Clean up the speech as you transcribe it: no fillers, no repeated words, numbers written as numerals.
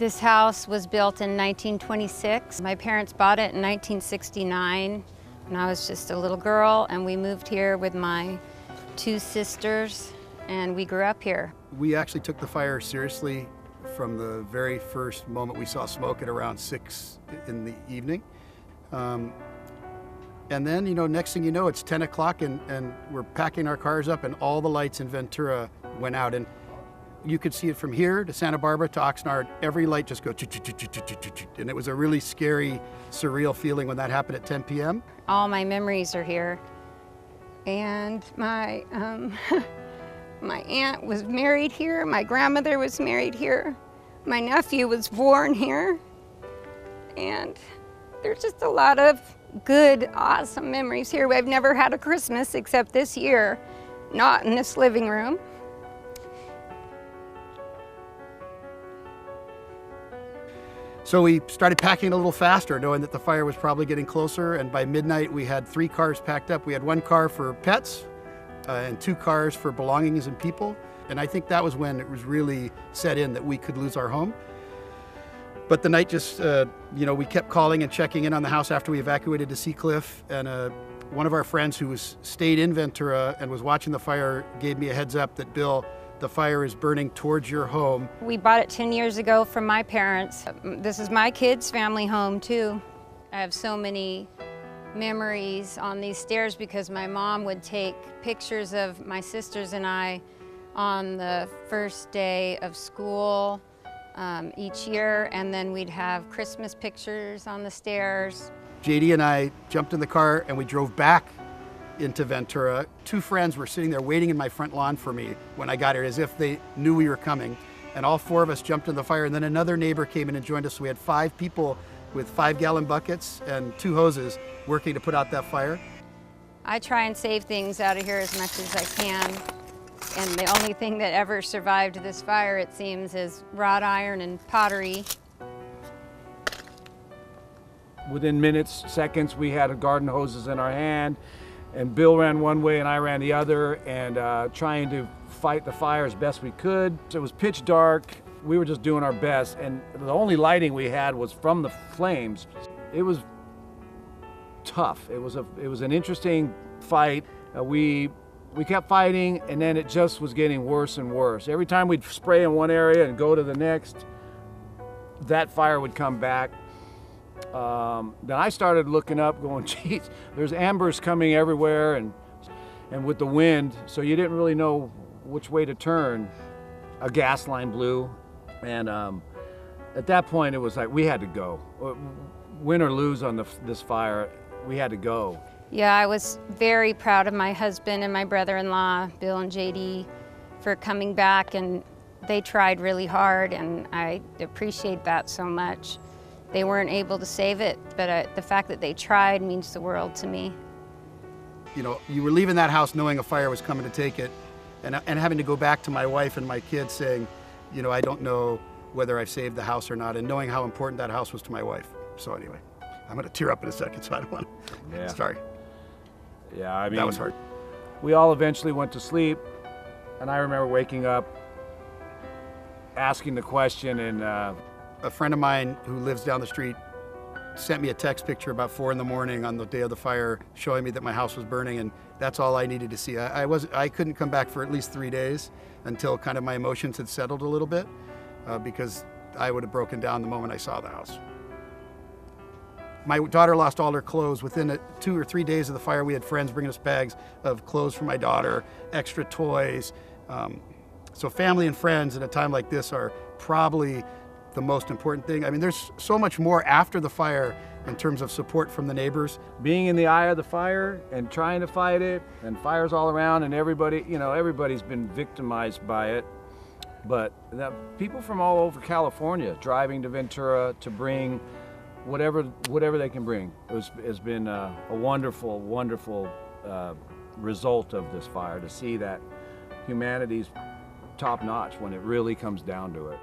This house was built in 1926. My parents bought it in 1969 when I was just a little girl, and we moved here with my two sisters, and we grew up here. We actually took the fire seriously from the very first moment we saw smoke at around 6 in the evening. And then, next thing you know, it's 10 o'clock and we're packing our cars up and all the lights in Ventura went out. And you could see it from here to Santa Barbara to Oxnard. Every light just go and it was a really scary, surreal feeling when that happened at 10 p.m. All my memories are here. And my, my aunt was married here. My grandmother was married here. My nephew was born here. And there's just a lot of good, awesome memories here. I've never had a Christmas except this year, not in this living room. So we started packing a little faster, knowing that the fire was probably getting closer, and by midnight we had 3 cars packed up. We had 1 car for pets and 2 cars for belongings and people, and I think that was when it was really set in that we could lose our home. But the night just, we kept calling and checking in on the house after we evacuated to Seacliff, and one of our friends who stayed in Ventura and was watching the fire gave me a heads up that, Bill, the fire is burning towards your home. We bought it 10 years ago from my parents. This is my kids' family home too. I have so many memories on these stairs because my mom would take pictures of my sisters and I on the first day of school each year, and then we'd have Christmas pictures on the stairs. JD and I jumped in the car and we drove back into Ventura. 2 friends were sitting there waiting in my front lawn for me when I got here, as if they knew we were coming. And all 4 of us jumped in the fire, and then another neighbor came in and joined us. So we had 5 people with 5-gallon buckets and 2 hoses working to put out that fire. I try and save things out of here as much as I can. And the only thing that ever survived this fire, it seems, is wrought iron and pottery. Within minutes, seconds, we had garden hoses in our hand, and Bill ran one way and I ran the other, and trying to fight the fire as best we could. So it was pitch dark. We were just doing our best, and the only lighting we had was from the flames. It was tough. It was an interesting fight. We kept fighting, and then it just was getting worse and worse. Every time we'd spray in one area and go to the next, that fire would come back. Then I started looking up going, geez, there's embers coming everywhere and with the wind, so you didn't really know which way to turn. A gas line blew, and at that point it was like we had to go. Win or lose on this fire, we had to go. Yeah, I was very proud of my husband and my brother-in-law, Bill and JD, for coming back, and they tried really hard, and I appreciate that so much. They weren't able to save it, but the fact that they tried means the world to me. You were leaving that house knowing a fire was coming to take it, and having to go back to my wife and my kids saying, I don't know whether I've saved the house or not, and knowing how important that house was to my wife. So anyway, I'm gonna tear up in a second, so I don't want to. Yeah. Sorry. Yeah, I mean, that was hard. We all eventually went to sleep, and I remember waking up, asking the question, and a friend of mine who lives down the street sent me a text picture about 4 in the morning on the day of the fire, showing me that my house was burning, and that's all I needed to see. I couldn't come back for at least 3 days until kind of my emotions had settled a little bit, because I would have broken down the moment I saw the house. My daughter lost all her clothes. Within 2 or 3 days of the fire, we had friends bringing us bags of clothes for my daughter, extra toys. So family and friends at a time like this are probably the most important thing. I mean, there's so much more after the fire in terms of support from the neighbors. Being in the eye of the fire and trying to fight it, and fires all around, and everybody, everybody's been victimized by it. But people from all over California driving to Ventura to bring whatever they can bring. Has been a wonderful, wonderful result of this fire, to see that humanity's top notch when it really comes down to it.